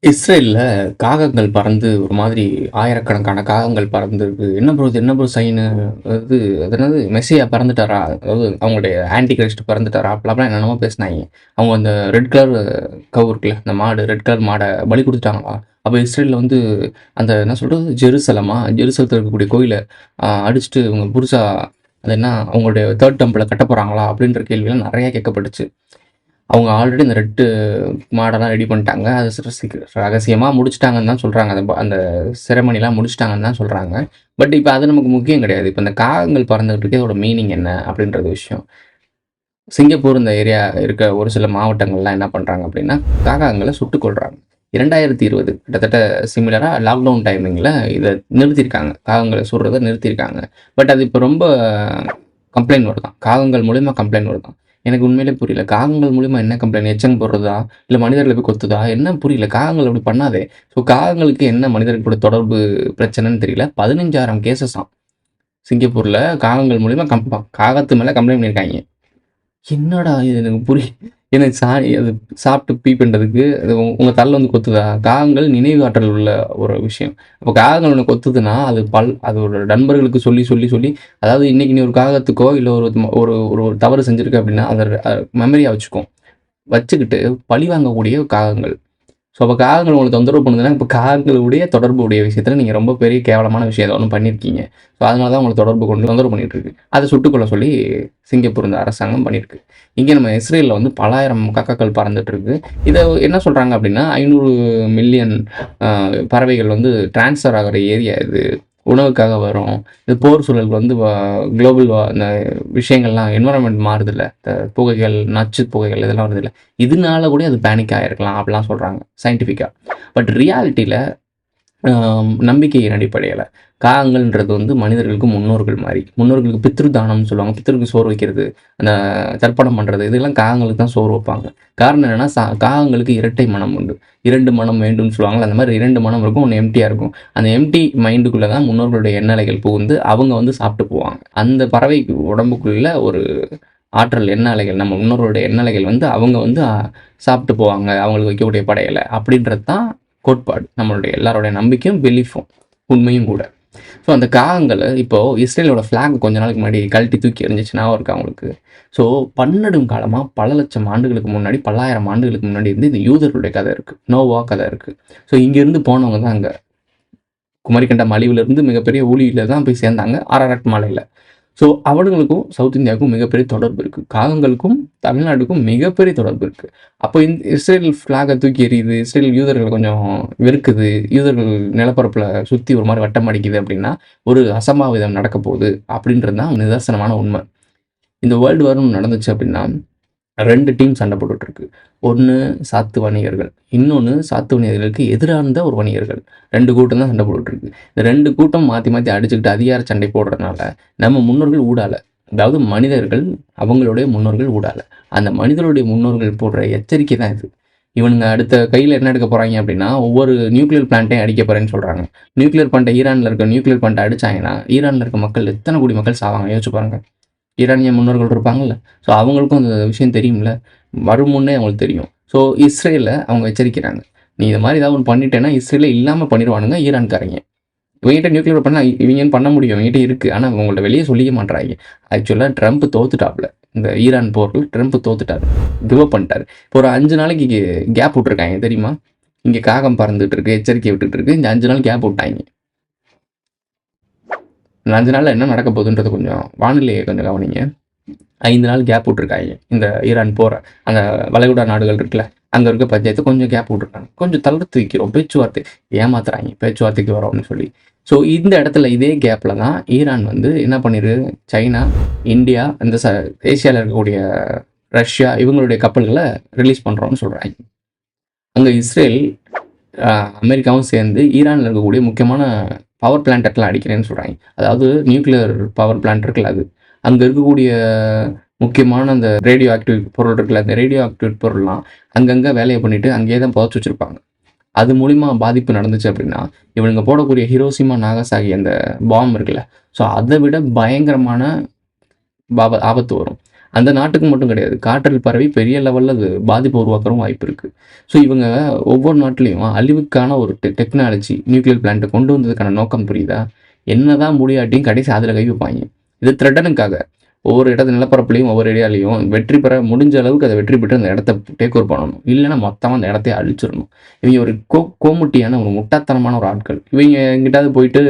இஸ்ரேல்ல காகங்கள் பறந்து ஒரு மாதிரி ஆயிரக்கணக்கான காகங்கள் பறந்துருக்கு. என்ன ப்ரோ இது? என்ன ப்ரோ சைனு? அது அது என்னது மெஸ்ஸியா பிறந்துட்டாரா? அதாவது அவங்களுடைய ஆன்டி கிறிஸ்ட் பிறந்துட்டாரா? அப்படிலாம் என்னென்னமோ பேசினாய்ங்க. அவங்க அந்த ரெட் கலர் கவ் இருக்குல்ல, அந்த மாடு ரெட் கலர் மாட பலி குடுத்துட்டாங்களா? அப்ப இஸ்ரேல்ல வந்து அந்த என்ன சொல்றது? ஜெருசலத்துல இருக்கக்கூடிய கோயில அடிச்சுட்டு இவங்க புதுசா அது என்ன அவங்களுடைய 3 டெம்பிள கட்டப் போறாங்களா? அப்படின்ற கேள்விலாம் நெறைய கேட்கப்பட்டுச்சு. அவங்க ஆல்ரெடி இந்த ரெட்டு மாடெல்லாம் ரெடி பண்ணிட்டாங்க. அது ரகசியமா முடிச்சுட்டாங்கன்னு தான் சொல்றாங்க. அந்த செரமனிலாம் முடிச்சுட்டாங்கன்னு தான் சொல்றாங்க. பட் இப்ப அது நமக்கு முக்கியம் கிடையாது. இப்ப இந்த காகங்கள் பறந்துகிட்டு இருக்கு. இதோட மீனிங் என்ன? அப்படின்றது விஷயம். சிங்கப்பூர் இந்த ஏரியா இருக்க ஒரு சில மாவட்டங்கள்லாம் என்ன பண்றாங்க அப்படின்னா, காகங்கள சுட்டுக் கொல்றாங்க. 2020 கிட்டத்தட்ட சிமிலரா லாக்டவுன் டைமிங்ல இத நிறுத்தியிருக்காங்க. காகங்கள சுடுறத நிறுத்தியிருக்காங்க. பட் அது இப்ப ரொம்ப கம்ப்ளைண்ட் வருதாம். காகங்கள் மூலியமா கம்ப்ளைண்ட் வருதாம். எனக்கு உண்மையிலே புரியல. காகங்கள் மூலியமா என்ன கம்ப்ளைண்ட்? எச்சம் போடுறதா? இல்ல மனிதர்கள போய் கொத்துதா? என்ன புரியல. காகங்கள் அப்படி பண்ணாதே. ஸோ காகங்களுக்கு என்ன மனிதர்கள் கூட தொடர்பு பிரச்சனைன்னு தெரியல. 15,000 கேஸஸாம். சிங்கப்பூர்ல காகங்கள் மூலியமா காகத்து மேல கம்ப்ளைண்ட் பண்ணியிருக்காய்ங்க. என்னடா இது எனக்கு எனக்கு அது சாப்பிட்டு பீ பண்றதுக்கு அது உங்க தல வந்து கொத்துதா? காகங்கள் நினைவு ஆற்றல் உள்ள ஒரு விஷயம். அப்ப காகங்கள் உன்ன கொத்துதுன்னா, அது அதோட நண்பர்களுக்கு சொல்லி, சொல்லி, சொல்லி அதாவது இன்னைக்கு நீ ஒரு காகத்துக்கோ, இல்ல ஒரு ஒரு ஒரு ஒரு தவறு செஞ்சிருக்க அப்படின்னா, அத மெமரியா வச்சுக்கும். வச்சுக்கிட்டு பழி வாங்கக்கூடிய காகங்கள். ஸோ, அப்ப காகங்கள் உங்கள தொந்தரவு பண்ணுதுன்னா, இப்ப காகங்களுடைய தொடர்புடைய விஷயத்துல நீங்க ரொம்ப பெரிய கேவலமான விஷயம் ஏதோ ஒண்ணு பண்ணியிருக்கீங்க. ஸோ, அதனால தான் உங்கள தொடர்பு கொண்டு தொந்தரவு பண்ணிட்டு இருக்கு. அத சுட்டுக் கொல்ல சொல்லி சிங்கப்பூர் இந்த அரசாங்கம் பண்ணியிருக்கு. இங்க நம்ம இஸ்ரேல்ல வந்து பலாயிரம் காக்காக்கள் பறந்துட்டு இருக்கு. இத என்ன சொல்றாங்க அப்படின்னா, 500 மில்லியன் அ பறவைகள் வந்து ட்ரான்ஸ்ஃபர் ஆகுற ஏரியா இது. உணவுக்காக வரும். இது போர் சூழல் வந்து குளோபல் இந்த விஷயங்கள்லாம் என்வைரன்மென்ட் மாறுதுல்ல. இந்த புகைகள், நச்சு புகைகள் இதெல்லாம் வருதுல்ல. இதனால கூட அது பேனிக் ஆயிருக்கலாம் அப்படிலாம் சொல்றாங்க சயின்டிஃபிக்கா. பட் ரியாலிட்டில நம்பிக்கையின் அடிப்படையில காகங்கள்ன்றது வந்து மனிதர்களுக்கு முன்னோர்கள் மாரி. முன்னோர்களுக்கு பித்ரு தானம்னு சொல்லுவாங்க. பித்ருக்கு சோறு வைக்கிறது, அந்த தர்ப்பணம் பண்றது இதெல்லாம் காகங்களுக்கு தான் சோறு வைப்பாங்க. காரணம் என்னன்னா, காகங்களுக்கு இரட்டை மனம் உண்டு. 2 மனம் வேண்டும்னு சொல்லுவாங்கல்ல, அந்த மாரி 2 மனம் இருக்கும். ஒண்ணு எம்ப்டியா இருக்கும். அந்த எம்ப்டி மைண்டுக்குள்ள தான் முன்னோர்களுடைய எண்ணலைகள் புகுந்து அவங்க வந்து சாப்பிட்டு போவாங்க. அந்த பறவைக்கு உடம்புக்குள்ள ஒரு ஆற்றல் எண்ண நம்ம முன்னோர்களுடைய எண்ணலைகள் வந்து அவங்க வந்து சாப்பிட்டு போவாங்க. அவங்களுக்கு வைக்கக்கூடிய படையல. அப்படின்றது தான் கோட்பாடு. நம்மளுடைய எல்லாருடைய நம்பிக்கையும், பிலீஃபும் உண்மையும் கூட. ஸோ அந்த காகங்கள இப்போ இஸ்ரேலோட ஃபிளாக் கொஞ்ச நாளைக்கு முன்னாடி கழட்டி தூக்கி எறிஞ்சுச்சு ஞாபகம் இருக்கா உங்களுக்கு? ஸோ பன்னெடும் காலமா பல லட்சம் ஆண்டுகளுக்கு முன்னாடி, பல்லாயிரம் ஆண்டுகளுக்கு முன்னாடி இருந்து இந்த யூதர்களுடைய கதை இருக்கு. நோவா கதை இருக்கு. ஸோ இங்கேருந்து போனவங்க தான் அங்க குமரிக்கண்டம் அழிவுலேருந்து மிகப்பெரிய ஊழியில தான் போய் சேர்ந்தாங்க. அரராட் மலையில. ஸோ அவனுங்களுக்கும் சவுத் இந்தியாவுக்கும் மிகப்பெரிய தொடர்பு இருக்கு. காகங்களுக்கும் தமிழ்நாட்டுக்கும் மிகப்பெரிய தொடர்பு இருக்கு. அப்போ இஸ்ரேல் ஃபிளாக தூக்கி எறியுது. இஸ்ரேல் யூதர்கள கொஞ்சம் வெறுக்குது. யூதர்கள் நிலப்பரப்புல சுத்தி ஒரு மாரி வட்டம் அடிக்குது அப்படின்னா, ஒரு அசம்பாவிதம் நடக்க போகுது அப்படின்றது தான் நிதர்சனமான உண்மை. இந்த வேர்ல்டு வார்ன்னு நடந்துச்சு அப்படின்னா 2 டீம் சண்டை போட்டுட்டு இருக்கு. ஒண்ணு சாத்து வணிகர்கள். இன்னொன்னு சாத்து வணிகர்களுக்கு எதிரான ஒரு வணிகர்கள். 2 கூட்டம் தான் சண்டை போட்டுட்டு இருக்கு. இந்த 2 கூட்டம் மாத்தி மாத்தி அடிச்சுக்கிட்டு அதிகார சண்டை போடுறதுனால, நம்ம முன்னோர்கள் ஊடால. அதாவது மனிதர்கள் அவங்களுடைய முன்னோர்கள் ஊடால. அந்த மனிதருடைய முன்னோர்கள் போடுற எச்சரிக்கை தான் இது. இவனுங்க அடுத்த கையில என்ன எடுக்க போறாய்ங்க அப்படின்னா, ஒவ்வொரு நியூக்ளியர் பிளான்ட்டையும் அடிக்க போறேன்னு சொல்றாங்க. நியூக்ளியர் பிளான்ட்ட ஈரான்ல இருக்க நியூக்ளியர் பிளான்ட்ட அடிச்சாங்கன்னா, ஈரான்ல இருக்க மக்கள் எத்தன கோடி மக்கள் சாவாங்க யோசிச்சு பாருங்க. ஈரானிய முன்னோர்கள் இருப்பாங்கல்ல. ஸோ அவங்களுக்கும் அந்த விஷயம் தெரியும்ல. வரும் முன்னே அவங்களுக்கு தெரியும். ஸோ இஸ்ரேல அவங்க எச்சரிக்கிறாங்க. நீ இது மாரி ஏதாவது ஒண்ணு பண்ணிட்டேன்னா, இஸ்ரேல இல்லாம பண்ணிருவானுங்க ஈரான்காரங்க. இவங்ககிட்ட நியூக்ளியர் பண்ணா இவங்கன்னு பண்ண முடியும். இவங்ககிட்ட இருக்கு. ஆனா அவங்கள்ட்ட வெளிய சொல்லிக்க மாட்றாய்ங்க. ஆக்சுவலா ட்ரம்ப் தோத்துட்டாப்ல. இந்த ஈரான் போர்ல ட்ரம்ப் தோத்துட்டாரு. கிவ் அப் பண்ணிட்டாரு. இப்போ ஒரு 5 நாளைக்கு கேப் விட்டுருக்காய்ங்க தெரியுமா? இங்க காகம் பறந்துட்டு இருக்கு. எச்சரிக்கை விட்டுட்டு இருக்கு. இந்த 5 நாள் கேப் விட்டாய்ங்க. இந்த 5 நாள்ல என்ன நடக்க போகுதுன்றத கொஞ்சம் வானிலைய கொஞ்சம் கவனிங்க. 5 நாள் கேப் விட்டுருக்காய்ங்க. இந்த ஈரான் போற அந்த வளைகுடா நாடுகள் இருக்குல்ல, அங்க இருக்க பஞ்சாயத்து கொஞ்சம் கேப் விட்டுருக்காங்க. கொஞ்சம் தளர்த்து வைக்கிறோம் பேச்சுவார்த்தை. ஏமாத்துறாய்ங்க பேச்சுவார்த்தைக்கு வரோம்னு சொல்லி. ஸோ இந்த இடத்துல இதே கேப்ல தான் ஈரான் வந்து என்ன பண்ணிருக்கு, சைனா, இந்தியா இந்த ஏசியால இருக்கக்கூடிய ரஷ்யா இவங்களுடைய கப்பல்கள ரிலீஸ் பண்றோம்னு சொல்றாய்ங்க. அங்க இஸ்ரேல், அமெரிக்காவும் சேர்ந்து ஈரான்ல இருக்கக்கூடிய முக்கியமான பவர் பிளான்ட்லாம் அடிக்கிறேன்னு சொல்றாய்ங்க. அதாவது நியூக்ளியர் பவர் பிளான்ட் இருக்குல்ல அது. அங்க இருக்கக்கூடிய முக்கியமான அந்த ரேடியோ ஆக்டிவ் பொருள் இருக்குல்ல, அந்த ரேடியோ ஆக்டிவ் பொருள்லாம் அங்கங்க வேலைய பண்ணிட்டு அங்கேயே தான் புதைச்சு வச்சிருப்பாங்க. அது மூலியமா பாதிப்பு நடந்துச்சு அப்படின்னா, இவனுங்க போடக்கூடிய ஹிரோஷிமா, நாகசாகி அந்த பாம் இருக்குல்ல, ஸோ அத விட பயங்கரமான ஆபத்து வரும். அந்த நாட்டுக்கு மட்டும் கிடையாது. காற்றில் பரவி பெரிய லெவல்ல அது பாதிப்ப உருவாக்கவும் வாய்ப்பு இருக்கு. ஸோ இவங்க ஒவ்வொரு நாட்டிலயும் அழிவுக்கான ஒரு டெக்னாலஜி நியூக்ளியர் பிளான்ட்ட கொண்டு வந்ததுக்கான நோக்கம் புரியுதா? என்னதான் முடியாட்டியும் கடைசி அதுல கை வைப்பாய்ங்க. இது த்ரெட்டனுக்காக. ஒவ்வொரு இடத்து நிலப்பரப்புலயும், ஒவ்வொரு ஏரியாலயும் வெற்றி பெற முடிஞ்ச அளவுக்கு அத வெற்றி பெற்று அந்த இடத்த டேக் ஓவர் பண்ணணும். இல்லன்னா மொத்தமா அந்த இடத்தையே அழிச்சிரணும். இவங்க ஒரு கோமுட்டியான ஒரு முட்டாள்தனமான ஒரு ஆட்கள். இவங்க எங்கிட்டாவது போயிட்டு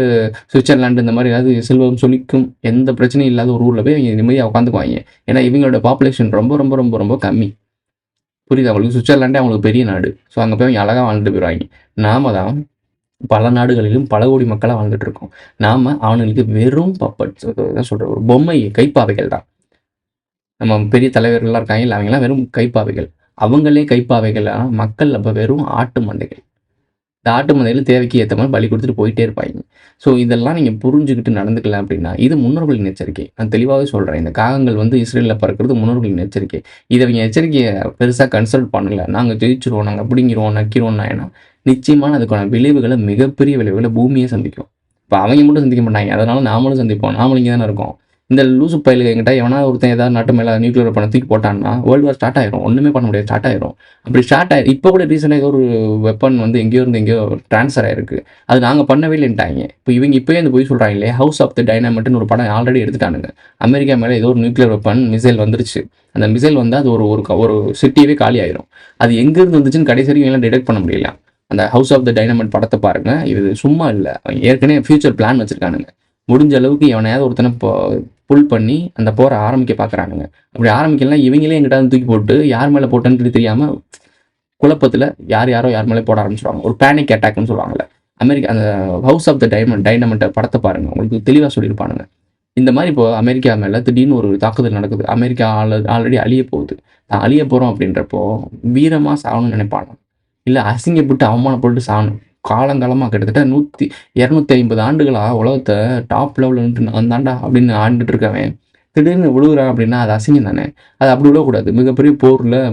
சுவிட்சர்லாந்து இந்த மாரி ஏதாவது செல்வம் செழிக்கும் எந்த பிரச்சனையும் இல்லாத ஒரு ஊர்ல போய் இவங்க நிம்மதியா உட்காந்துக்குவாய்ங்க. ஏன்னா இவங்களோட பாப்புலேஷன் ரொம்ப ரொம்ப ரொம்ப ரொம்ப கம்மி. புரியுதா உங்களுக்கு? சுவிட்சர்லாண்டே அவங்களுக்கு பெரிய நாடு. ஸோ அங்க போய் அவங்க அழகா வாழ்ந்துட்டு போயிருவாய்ங்க. நாம தான் பல நாடுகளிலும் பல கோடி மக்களா வாழ்ந்துட்டு இருக்கோம். நாம அவனுங்களுக்கு வெறும் பப்பட்ஸ் என்ன சொல்றது? ஒரு பொம்மை கைப்பாவைகள் தான். நம்ம பெரிய தலைவர்கள்லாம் இருக்காங்கல்ல, அவங்கலாம் வெறும் கைப்பாவைகள். அவங்களே கைப்பாவைகளா மக்கள் அப்ப வெறும் ஆட்டு மந்தைகள். இந்த ஆட்டு மந்தையில தேவைக்கு ஏத்த மாரி பலி குடுத்துட்டு போயிட்டே இருப்பாய்ங்க. ஸோ இதெல்லாம் நீங்க புரிஞ்சுகிட்டு நடந்துக்கல அப்படின்னா, இது முன்னோர்களின் எச்சரிக்கை. நான் தெளிவாவே சொல்றேன். இந்த காகங்கள் வந்து இஸ்ரேல்ல பறக்கிறது முன்னோர்களின் எச்சரிக்கை. இத இவங்க எச்சரிக்கைய பெருசா கன்சல்ட் பண்ணல. நாங்க ஜெயிச்சுருவோம், நாங்க பிடுங்கிருவோம், நக்கிருவோம்னா ஏன்னா, நிச்சயமான அதுக்கான விளைவுகள மிகப்பெரிய விளைவுகள பூமியே சந்திக்கும். இப்ப அவங்க மட்டும் சந்திக்க மாட்டாய்ங்க. அதனால நாமளும் சந்திப்போம். நாமளும் இங்க தானே இருக்கோம். இந்த லூசு பயலுக என்கிட்ட எவனாவது ஒருத்தன் ஏதாவது நாட்டு மேல நியூக்ளியர் வெப்பன தூக்கி போட்டான்னா, வேர்ல்டு வார் ஸ்டார்ட் ஆயிரும். ஒண்ணுமே பண்ண முடியாது. ஸ்டார்ட் ஆயிரும். அப்படி ஸ்டார்ட் ஆயி இப்ப கூட ரீசென்ட்டா ஏதோ ஒரு வெப்பன் வந்து எங்கேயோ இருந்து எங்கேயோ ட்ரான்ஸ்ஃபர் ஆயிருக்கு. அது நாங்க பண்ணவே இல்லன்ட்டாய்ங்க. இப்ப இவங்க இப்பயே வந்து பொய் சொல்றாய்ங்களே, ஹவுஸ் ஆஃப் த டைனமைட்ன்னு ஒரு படம் ஆல்ரெடி எடுத்துட்டானுங்க. அமெரிக்கா மேல ஏதோ ஒரு நியூக்ளியர் வெப்பன் மிசைல் வந்துருச்சு. அந்த மிசைல் வந்தா அது ஒரு ஒரு ஒரு சிட்டியவே காலி ஆயிரும். அது எங்கிருந்து வந்துச்சுன்னு கடைசி வரைக்கும் எல்லாம் டிடெக்ட் பண்ண முடியல. அந்த ஹவுஸ் ஆஃப் த டைனமைட் படத்த பாருங்க. இது சும்மா இல்ல. அவங்க ஏற்கனவே ஃபியூச்சர் பிளான் வச்சிருக்கானுங்க. முடிஞ்ச அளவுக்கு எவனையாவது ஒருத்தன புல் பண்ணி அந்த போரை ஆரம்பிக்க பார்க்குறானுங்க. அப்படி ஆரம்பிக்கலாம் இவங்களே எங்கிட்ட தூக்கி போட்டு யார் மேலே போட்டேன்னு தெரியாம குழப்பத்தில் யார் யாரோ யார் மேலே போட ஆரம்பிச்சிருவாங்க. ஒரு பேனிக் அட்டாக்னு சொல்லுவாங்கல்ல. அமெரிக்கா அந்த ஹவுஸ் ஆஃப் த டைனமண்ட் படத்தை பாருங்க, உங்களுக்கு தெளிவாக சொல்லியிருப்பானுங்க. இந்த மாதிரி இப்போ அமெரிக்கா மேலே திடீர்னு ஒரு தாக்குதல் நடக்குது. அமெரிக்கா ஆல்ரெடி அழிய போகுது. நான் அழிய போகிறோம் அப்படின்றப்போ வீரமாக சாகணும்னு நினைப்பாங்க. இல்லை அசிங்கப்பட்டு அவமானப்பட்டு சாகணும். காலங்காலமாக கிட்டத்தட்ட 250 ஆண்டுகளா உலகத்தை டாப் லெவலில் நான் தாண்டா அப்படின்னு ஆண்டுட்டு இருக்கவன் திடீர்னு விழுகுறான் அப்படின்னா அது அசிங்கம் தானே. அது அப்படி விழக்கூடாது. மிகப்பெரிய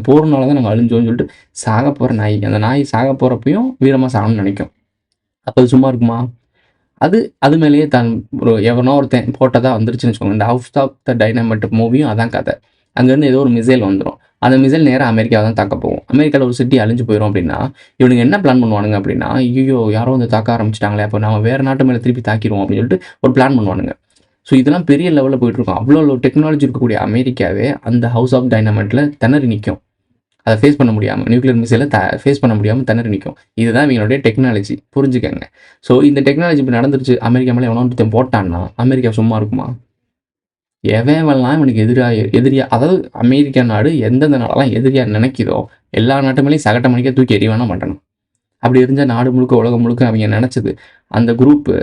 போர்னால தான் நாங்கள் அழிஞ்சோம்னு சொல்லிட்டு சாக போகிற நாய், அந்த நாய் சாக போகிறப்பையும் வீரமாக சாகணும்னு நினைக்கும். அப்போ அது சும்மா இருக்குமா? அது அது மேலேயே தான் எவனோ ஒருத்தன் போட்டதா வந்துருச்சுன்னு வச்சுக்கோங்க. இந்த ஹவுஸ் ஆஃப் த டைனமைட் மூவியும் அதான் கதை. அங்கேருந்து ஏதோ ஒரு மிசைல் வந்துடும். அந்த மிசைல் நேராக அமெரிக்காவை தான் தாக்க போகும். அமெரிக்காவில் ஒரு சிட்டி அழிஞ்சு போயிடும் அப்படின்னா இவனுங்க என்ன பிளான் பண்ணுவானுங்க அப்படின்னா, ஐயோ யாரோ வந்து தாக்க ஆரம்பிச்சிட்டாங்களே, அப்போ நம்ம வேறு நாட்டு மேலே திருப்பி தாக்கிடுவோம் அப்படின்னு சொல்லிட்டு ஒரு பிளான் பண்ணுவானுங்க. ஸோ இதெல்லாம் பெரிய லெவலில் போயிட்டுருக்கும். அவ்வளோ டெக்னாலஜி இருக்கக்கூடிய அமெரிக்காவே அந்த ஹவுஸ் ஆஃப் டைனமைட்டில் திணறி நிற்கும். அதை ஃபேஸ் பண்ண முடியாமல், நியூக்ளியர் மிசைலை ஃபேஸ் பண்ண முடியாமல் திணறி நிற்கும். இதுதான் இவங்களுடைய டெக்னாலஜி. புரிஞ்சுக்கங்க. ஸோ இந்த டெக்னாலஜி இப்போ நடந்துருச்சு. அமெரிக்கா மேலே எவனோ ஒருத்தன் போட்டான்னா அமெரிக்கா சும்மா இருக்குமா? எவன்லாம் இவனுக்கு எதிரியா, அதாவது அமெரிக்கா நாடு எந்தெந்த நாடெல்லாம் எதிரியா நினைக்குதோ எல்லா நாட்டு மேலேயும் சகட்ட மணிக்கே தூக்கி எறிவானா மாட்டணும். அப்படி இருந்தால் நாடு முழுக்க உலகம் முழுக்க அவங்க நினச்சது அந்த குரூப்பு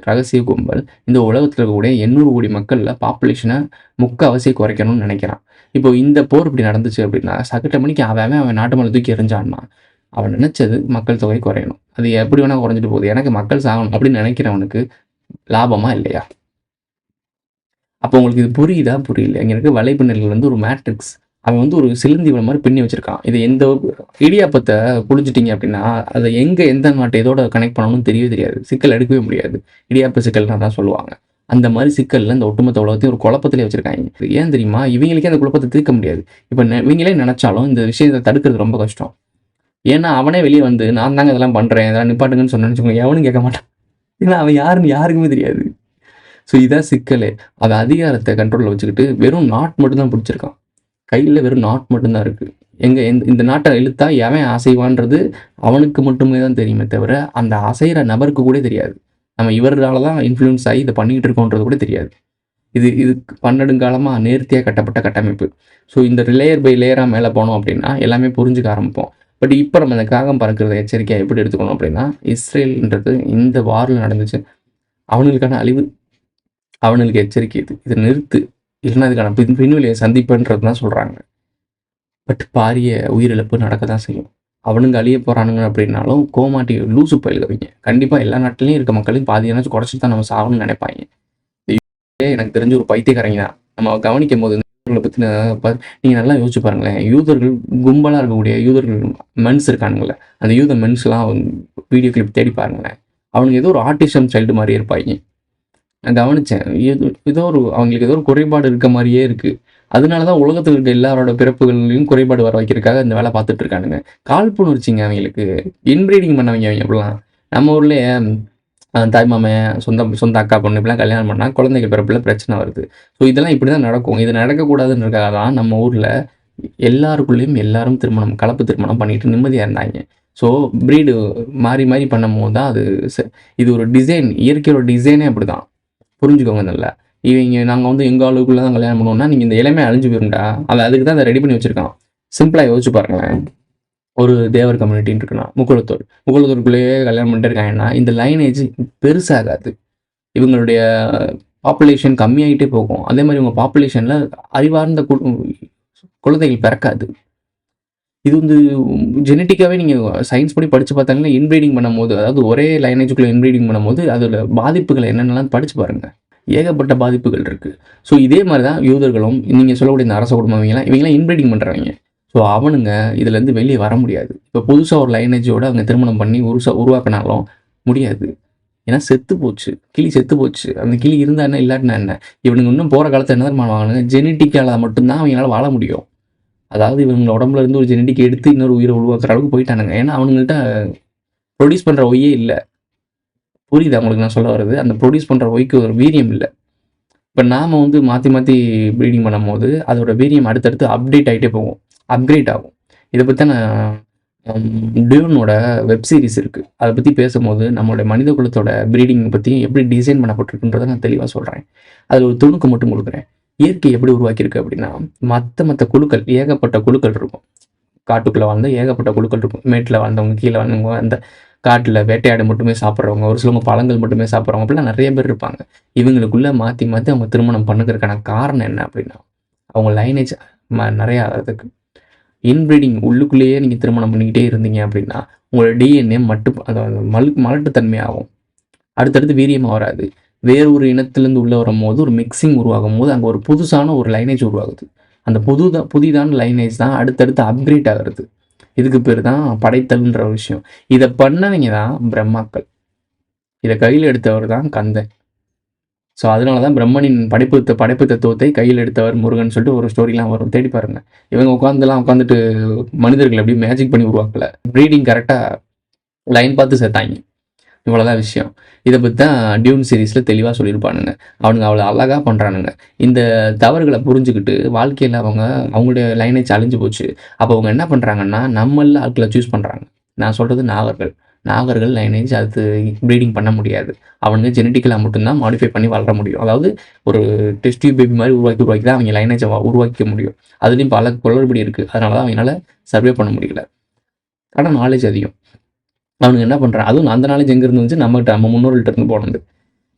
ரகசிய கும்பல் இந்த உலகத்தில் இருக்கக்கூடிய 800 கோடி மக்களில் பாப்புலேஷனை முக்கால்வாசி குறைக்கணும்னு நினைக்கிறான். இப்போ இந்த போர் இப்படி நடந்துச்சு அப்படின்னா சகட்ட மணிக்கு அவன் நாட்டு மேலே தூக்கி எறிஞ்சான்னா அவன் நினைச்சது மக்கள் தொகை குறையணும். அது எப்படி வேணா குறைஞ்சிட்டு போகுது. எனக்கு மக்கள் சாகணும் அப்படின்னு நினைக்கிறவனுக்கு லாபமா இல்லையா? அப்போ உங்களுக்கு இது புரியுதா? புரியல. இங்க இருக்க வலைப்பின்னல்கள் வந்து ஒரு மேட்ரிக்ஸ். அவன் வந்து ஒரு சிலந்தி வலை மாதிரி பின்னி வச்சிருக்கான். இது எந்த இடியாப்பத்தை புழிஞ்சிட்டீங்க அப்படின்னா, அதை எந்த நாட்டை எதோட கனெக்ட் பண்ணணும்னு தெரியவே தெரியாது. சிக்கல் எடுக்கவே முடியாது. இடியாப்ப சிக்கல்னு தான் சொல்லுவாங்க. அந்த மாதிரி சிக்கல்ல இந்த ஒட்டுமொத்த உலகத்தையும் ஒரு குழப்பத்திலே வச்சிருக்காங்க. ஏன் தெரியுமா? இவங்களுக்கே அந்த குழப்பத்தை தீர்க்க முடியாது. இப்போ இவங்களே நினைச்சாலும் இந்த விஷயத்தை தடுக்கிறது ரொம்ப கஷ்டம். ஏன்னா அவனே வெளியே வந்து நான் தாங்க இதெல்லாம் பண்றேன், இதெல்லாம் நிப்பாட்டுங்கன்னு சொன்னேன்னு வச்சுக்கோங்க, எவனும் கேட்க மாட்டான். ஏன்னா அவன் யாருன்னு யாருக்குமே தெரியாது. ஸோ இதான் சிக்கலே. அவன் அதிகாரத்தை கண்ட்ரோலில் வச்சுக்கிட்டு வெறும் நாட் மட்டும் தான் பிடிச்சிருக்கான். கையில் வெறும் நாட் மட்டும்தான் இருக்குது. இந்த நாட்டை இழுத்தா எவன் அசைவான்றது அவனுக்கு மட்டுமே தான் தெரியுமே தவிர அந்த அசைகிற நபருக்கு கூட தெரியாது. நம்ம இவரால் தான் இன்ஃப்ளூயன்ஸ் ஆகி இதை பண்ணிக்கிட்டு இருக்கோன்றது கூட தெரியாது. இது பன்னெடுங்காலமாக நேர்த்தியாக கட்டப்பட்ட கட்டமைப்பு. ஸோ இந்த லேயர் பை லேயராக மேலே போனோம் அப்படின்னா எல்லாமே புரிஞ்சுக்க ஆரம்பிப்போம். பட் இப்போ நம்ம இந்த காகம் பறக்கிறத எச்சரிக்கையாக எப்படி எடுத்துக்கணும் அப்படின்னா, இஸ்ரேல்ன்றது இந்த வாரில் நடந்துச்சு. அவனுங்களுக்கான அழிவு, அவனுங்களுக்கு எச்சரிக்கை இது. இதை நிறுத்து, இல்லைன்னா இதுக்கான பின்விளையை சந்திப்புன்றது தான் சொல்கிறாங்க. பட் பாரிய உயிரிழப்பு நடக்க தான் செய்யும். அவனுங்க அழிய போகிறானுங்க அப்படின்னாலும் கோமாட்டி லூசு பயில்கவிங்க கண்டிப்பாக எல்லா நாட்டிலையும் இருக்க மக்களையும் பாதியானாச்சும் குறைச்சிட்டு தான் நம்ம சாகணும்னு நினைப்பாங்க. எனக்கு தெரிஞ்ச ஒரு பைத்தியக்காரங்க தான். நம்ம கவனிக்கும் போது பற்றின நீங்கள் நல்லா யோசிச்சு பாருங்களேன். யூதர்கள் கும்பலாக இருக்கக்கூடிய யூதர்கள் மென்ஸ் இருக்கானுங்களே, அந்த யூத மென்ஸ்லாம் வீடியோ கிளிப் தேடி பாருங்களேன். அவனுக்கு ஏதோ ஒரு ஆர்டிசம் சைல்டு மாதிரியே இருப்பாங்க. நான் கவனித்தேன். அவங்களுக்கு ஏதோ ஒரு குறைபாடு இருக்க மாதிரியே இருக்குது. அதனால தான் உலகத்துல இருக்க எல்லாரோட பிறப்புகள்லயும் குறைபாடு வர வைக்கிறதுக்காக இந்த வேலை பார்த்துட்டு இருக்கானுங்க. காழ்ப்புணர்ச்சிங்க அவைங்களுக்கு. இன்பிரீடிங் பண்ணவைங்க அவைங்க இப்படிலாம். நம்ம ஊர்லயே தாய்மாமன், சொந்த சொந்த அக்கா பொண்ணு இப்படிலாம் கல்யாணம் பண்ணா குழந்தைகள் பிறப்புல பிரச்சனை வருது. ஸோ இதெல்லாம் இப்படி தான் நடக்கும். இது நடக்கக்கூடாதுன்றதுக்காக தான் நம்ம ஊர்ல எல்லாருக்குள்ளேயும் எல்லாரும் திருமணம், கலப்பு திருமணம் பண்ணிட்டு நிம்மதியா இருந்தாய்ங்க. ஸோ ப்ரீடு மாறி மாறி பண்ணும்போது தான் அது இது ஒரு டிசைன், இயற்கையோட டிசைனே அப்படிதான். புரிஞ்சுக்கோங்க நல்லா. நாங்க வந்து எங்க ஆளுக்குள்ள தான் கல்யாணம் பண்ணுவோம்னா, நீங்க இந்த இளமை அழிஞ்சு போயிரும்டா. அவன் அதுக்கு தான் அத ரெடி பண்ணி வச்சிருக்கான். சிம்பிளா யோசிச்சு பாருங்களேன். ஒரு தேவர் கம்யூனிட்டின்னு இருக்குன்னா, முக்குளத்தூர். முக்குளத்தூருக்குள்ளேயே கல்யாணம் பண்ணிட்டு இருக்காங்கன்னா, இந்த லைனேஜ் பெருசாகாது. இவங்களுடைய பாப்புலேஷன் கம்மியாயிட்டே போகும். அதே மாரி உங்க பாப்புலேஷன்ல அறிவார்ந்த குழந்தைகள் பிறக்காது. இது வந்து ஜெனடிக்காவே நீங்க சயின்ஸ் படி படிச்சு பார்த்தாங்கன்னா, இன்பிரீடிங் பண்ணும்போது, அதாவது ஒரே லைனேஜுக்குள்ள இன்பிரீடிங் பண்ணும்போது, அதோட பாதிப்புகள் என்னென்னலாம் படிச்சு பாருங்க. ஏகப்பட்ட பாதிப்புகள் இருக்கு. ஸோ இதே மாரி தான் யூதர்களும், நீங்க சொல்லக்கூடிய இந்த அரச குடும்பம் இவங்கலாம் இன்பிரீடிங் பண்றவங்க. ஸோ அவனுங்க இதுலேருந்து வெளிய வர முடியாது. இப்போ புதுசா ஒரு லைனேஜோட அவங்க திருமணம் பண்ணி உருவாக்குனாலும் முடியாது. ஏன்னா செத்து போச்சு. கிளி செத்து போச்சு. அந்த கிளி இருந்தா என்ன, இல்லாட்டினா என்ன? இவனுங்க இன்னும் போற காலத்துல என்ன தெரியுமா பண்ணுவானுங்க? ஜெனடிக்கால மட்டும் தான் அவங்களால வாழ முடியும். அதாவது இவங்க உடம்புல இருந்து ஒரு ஜெனடிக் எடுத்து இன்னொரு உயிரை உருவாக்குற அளவுக்கு போயிட்டானுங்க. ஏன்னா அவனுங்கள்ட்ட ப்ரொடியூஸ் பண்ற ஒய்யே இல்ல. புரியுதா உங்களுக்கு நான் சொல்ல வர்றது? அந்த ப்ரொடியூஸ் பண்ற ஒய்க்கு ஒரு வீரியம் இல்ல. இப்ப நாம வந்து மாத்தி மாத்தி ப்ரீடிங் பண்ணும்போது, அதோட வீரியம் அடுத்தடுத்து அப்டேட் ஆயிட்டே போகும். அப்கிரேட் ஆகும். இத பத்தி நான் டியூனோட வெப் சீரிஸ் இருக்கு. அத பத்தி பேசும்போது, நம்மளுடைய மனித குலத்தோட ப்ரீடிங் பத்தி எப்படி டிசைன் பண்ணப்பட்டிருக்குன்றத நான் தெளிவா சொல்றேன். அதுல ஒரு துணுக்கு மட்டும் குடுக்குறேன். இயற்கை எப்படி உருவாக்கியிருக்கு அப்படின்னா, மத்த குழுக்கள், ஏகப்பட்ட குழுக்கள் இருக்கும். காட்டுக்குள்ள வாழ்ந்த ஏகப்பட்ட குழுக்கள் இருக்கும். மேட்ல வாழ்ந்தவங்க, கீழ வாழ்ந்தவங்க, அந்த காட்டுல வேட்டையாடி மட்டுமே சாப்பிடுறவங்க, ஒரு சிலவங்க பழங்கள் மட்டுமே சாப்பிடுறவங்க, அப்படிலாம் நெறைய பேர் இருப்பாங்க. இவங்களுக்குள்ள மாத்தி மாத்தி அவங்க திருமணம் பண்ணுக்கிறதுக்கான காரணம் என்ன அப்படின்னா, அவங்க லைனேஜ் நெறையா அதுக்கு இன்பிரீடிங் உள்ளுக்குள்ளேயே நீங்க திருமணம் பண்ணிக்கிட்டே இருந்தீங்க அப்படின்னா, உங்களோட டிஎன்ஏ அதாவது மலட்டுத்தன்மையாகும். அடுத்தடுத்து வீரியமா வராது. வேறு ஒரு இனத்திலிருந்து உள்ள வரும்போது ஒரு மிக்சிங் உருவாகும்போது, அங்க ஒரு புதுசான ஒரு லைனேஜ் உருவாகுது. அந்த புதிதான லைனேஜ் தான் அடுத்தடுத்து அப்கிரேட் ஆகுறது. இதுக்கு பேரு தான் படைத்தல்ன்ற ஒரு விஷயம். இத பண்ணவங்க தான் பிரம்மாக்கள். இத கையில எடுத்தவர் தான் கந்தன். ஸோ அதனால தான் பிரம்மனின் படைப்பு தத்துவத்தை கையில் எடுத்தவர் முருகன் சொல்லிட்டு ஒரு ஸ்டோரிலாம் வரும். தேடி பாருங்க. இவங்க உட்காந்துட்டு மனிதர்கள் எப்படி மேஜிக் பண்ணி உருவாக்கல. ப்ரீடிங் கரெக்ட்டா லைன் பார்த்து சேர்த்தாய்ங்க. இவ்வளோதான் விஷயம். இத பத்தி தான் டியூன் சீரிஸ்ல தெளிவா சொல்லியிருப்பானுங்க. அவனுங்க அவ்வளோ அழகா பண்றானுங்க. இந்த தவறுகள புரிஞ்சுக்கிட்டு வாழ்க்கையில அவங்களுடைய லைனேஜ் அழிஞ்சு போச்சு. அப்ப அவங்க என்ன பண்றாங்கன்னா, நம்மள்ல ஆட்கள சூஸ் பண்றாங்க. நான் சொல்றது நாகர்கள். நாகர்கள் லைனேஜ் அது ப்ரீடிங் பண்ண முடியாது. அவனுங்க ஜெனடிக்கலா மட்டும் தான் மாடிஃபை பண்ணி வளர முடியும். அதாவது ஒரு டெஸ்ட் டியூப் பேபி மாரி உருவாக்கி தான் அவங்க லைனேஜ உருவாக்கிக்க முடியும். அதுலயும் பல குளறுபடி இருக்கு. அதனால தான் அவங்கனால சர்வே பண்ண முடியல. ஆனா நாலேட்ஜ் அதிகம். அவனுங்க என்ன பண்றான், அதுவும் அந்த நாலேட்ஜ் எங்கேருந்து வந்துச்சு, நம்ம முன்னோர்கள்ட்ட இருந்து போனது.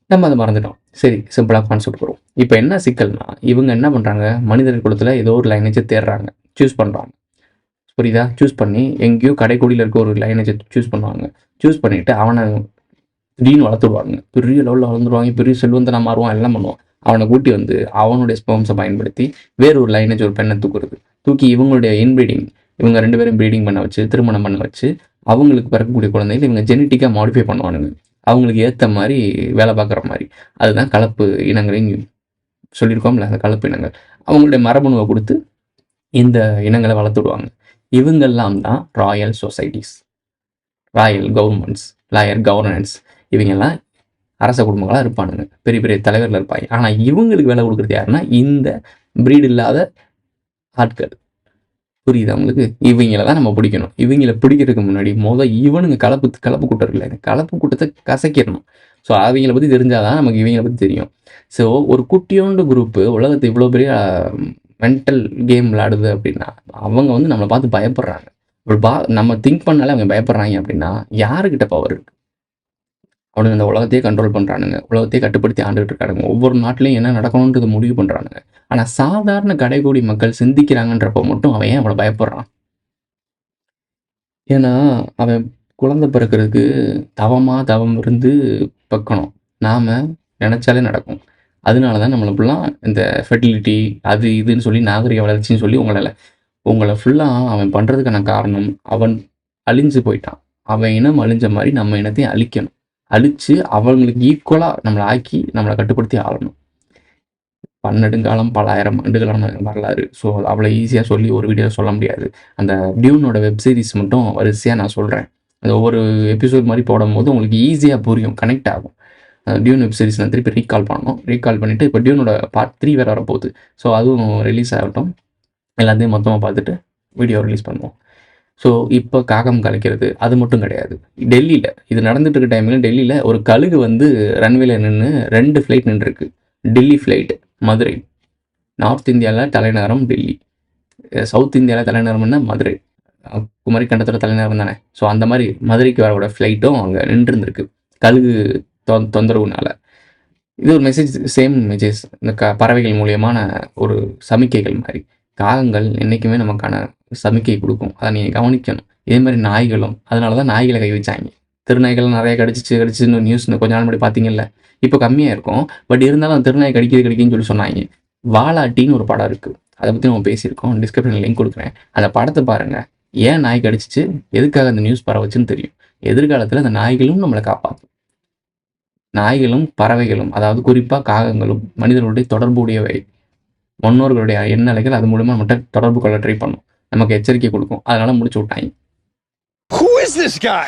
நம்ம அத மறந்துட்டோம். சரி, சிம்பிளா கான்செப்ட் வரும். இப்ப என்ன சிக்கல்னா, இவங்க என்ன பண்றாங்க, மனிதர் குலத்துல ஏதோ ஒரு லைனேஜ தேடுறாங்க. சூஸ் பண்றாங்க. புரியுதா? சூஸ் பண்ணி எங்கேயோ கடைக்கோடியில இருக்க ஒரு லைனேஜ சூஸ் பண்ணுவாங்க. சூஸ் பண்ணிட்டு அவன திடீர்னு வளர்த்துடுவாங்க. பெரிய லெவல்ல வளர்ந்துருவாங்க. பெரிய செல்வந்தனா மாறுவான். எல்லாம் பண்ணுவான். அவன கூட்டி வந்து அவனுடைய ஸ்பெர்ம்ஸ பயன்படுத்தி வேற ஒரு லைனேஜ் ஒரு பெண்ண தூக்குறது. தூக்கி இவங்களுடைய இன்பிரீடிங், இவங்க 2 பேரும் ப்ரீடிங் பண்ண வச்சு, திருமணம் பண்ண வச்சு, அவங்களுக்கு பிறக்கக்கூடிய குழந்தைகள இவங்க ஜெனடிக்கா மாடிஃபை பண்ணுவானுங்க. அவங்களுக்கு ஏத்த மாரி வேலை பார்க்குற மாரி. அதுதான் கலப்பு இனங்கள்ன்னு சொல்லியிருக்கோம்ல, அந்த கலப்பு இனங்கள். அவங்களுடைய மரபணுவ குடுத்து இந்த இனங்கள வளர்த்துடுவாங்க. இவங்கெல்லாம் தான் royal societies, royal governments, lawyer governance. இவங்கெல்லாம் அரச குடும்பங்களா இருப்பானுங்க. பெரிய பெரிய தலைவர்கள் இருப்பாய்ங்க. ஆனா இவங்களுக்கு வேலை குடுக்குறது யாருன்னா, இந்த ப்ரீட் இல்லாத ஆட்கள். புரியுதா உங்களுக்கு? இவைங்கள தான் நம்ம பிடிக்கணும். இவைங்கள பிடிக்கிறதுக்கு முன்னாடி இவனுங்க கலப்பு கூட்டம் இருக்குல்ல, இந்த கலப்பு கூட்டத்த கசக்கிரணும். ஸோ அவைங்கள பத்தி தெரிஞ்சா தான் நமக்கு இவைங்கள பத்தி தெரியும். ஸோ ஒரு குட்டியோண்டு குரூப்பு உலகத்த இவ்வளோ பெரிய மென்டல் கேம் விளையாடுது அப்படின்னா, அவங்க வந்து நம்மள பார்த்து பயப்படுறாங்க. நம்ம திங்க் பண்ணாலே அவங்க பயப்படுறாய்ங்க அப்படின்னா, யாருகிட்ட பவர் இருக்கு? அவனுங்க இந்த உலகத்தையே கண்ட்ரோல் பண்றானுங்க. உலகத்தையே கட்டுப்படுத்தி ஆண்டுகிட்டு இருக்கானுங்க. ஒவ்வொரு நாட்டிலயும் என்ன நடக்கணும்ன்றத முடிவு பண்றானுங்க. ஆனா சாதாரண கடைக்கோடி மக்கள் சிந்திக்கிறாங்கன்றப்போ மட்டும் அவன் ஏன் அவ்வளோ பயப்படுறான்? ஏன்னா, அவன் குழந்தை பிறக்கறதுக்கு தவம் இருந்து பெக்கணும். நாம நெனச்சாலே நடக்கும். அதனால தான் நம்மள இப்படிலாம் இந்த ஃபெர்டிலிட்டி அது இதுன்னு சொல்லி நாகரிக வளர்ச்சின்னு சொல்லி உங்கள ஃபுல்லா அவன் பண்றதுக்கான காரணம், அவன் அழிஞ்சு போயிட்டான். அவன் இனம் அழிஞ்ச மாரி நம்ம இனத்தையும் அழிக்கணும். அழிச்சு அவங்களுக்கு ஈக்குவலா நம்மள ஆக்கி, நம்மள கட்டுப்படுத்தி ஆளணும். பன்னெடுங்காலம் பல ஆயிரம் ஆண்டுகளான வரலாறு. ஸோ அவ்வளோ ஈஸியாக சொல்லி ஒரு வீடியோவில் சொல்ல முடியாது. அந்த டியூனோட வெப் சீரிஸ் மட்டும் வரிசையாக நான் சொல்கிறேன். அந்த ஒவ்வொரு எபிசோட் மாதிரி போடும்போது உங்களுக்கு ஈஸியாக புரியும், கனெக்ட் ஆகும். டியூன் வெப் சீரிஸ் நான் திருப்பி ரீகால் பண்ணணும். ரீகால் பண்ணிவிட்டு இப்போ டியூனோட பார்ட் 3 வேறு வரப்போகுது. ஸோ அதுவும் ரிலீஸ் ஆகட்டும். எல்லாத்தையும் மொத்தமாக பார்த்துட்டு வீடியோ ரிலீஸ் பண்ணுவோம். ஸோ இப்போ காகம் கலைக்கிறது அது மட்டும் கிடையாது. டெல்லியில் இது நடந்துட்டு இருக்க டைமில் டெல்லியில் ஒரு கழுகு வந்து ரன்வேல நின்று 2 ஃப்ளைட் நின்றுருக்கு. டெல்லி ஃப்ளைட், மதுரை. நார்த் இந்தியாவில் தலைநகரம் டெல்லி, சவுத் இந்தியாவில் தலைநகரம்னா மதுரை. குமரி கண்டத்தோட தலைநகரம் தானே. ஸோ அந்த மாதிரி மதுரைக்கு வரவோட ஃப்ளைட்டும் அங்கே நின்றுருந்துருக்கு கழுகு தொந்தரவுனால. இது ஒரு மெசேஜ், சேம் மெசேஜ் இந்த பறவைகள் மூலியமான ஒரு சமிக்கைகள் மாதிரி. காகங்கள் என்றைக்குமே நமக்கான சமிக்கை கொடுக்கும், அதை நீங்கள் கவனிக்கணும். இதே மாதிரி நாய்களும், அதனால தான் நாய்களை கை வச்சாங்க. திருநாய்கள் நிறைய கடிச்சின்னு நியூஸ் கொஞ்ச நாள் முன்னாடி பார்த்தீங்கல்ல. இப்போ கம்மியாக இருக்கும், பட் இருந்தாலும் அந்த திருநாய் கடிக்குதுன்னு சொல்லி சொன்னாங்க. வாலாட்டின்னு ஒரு படம் இருக்குது, அதை பற்றி நம்ம பேசியிருக்கோம். டிஸ்கிரிப்ஷனில் லிங்க் கொடுக்குறேன், அந்த படத்தை பாருங்கள். ஏன் நாய் கடிச்சிச்சு, எதுக்காக அந்த நியூஸ் பரவச்சுன்னு தெரியும். எதிர்காலத்தில் அந்த நாய்களும் நம்மளை காப்பாற்றும். நாய்களும் பறவைகளும், அதாவது குறிப்பாக காகங்களும் மனிதர்களுடைய தொடர்புடையவை. முன்னோர்களுடைய எண்ணலைகள் அது மூலமாக நம்மகிட்ட தொடர்பு கொள்ள ட்ரை பண்ணும், நமக்கு எச்சரிக்கை கொடுக்கும். அதனால முடிச்சு விட்டாங்க. Who is this guy?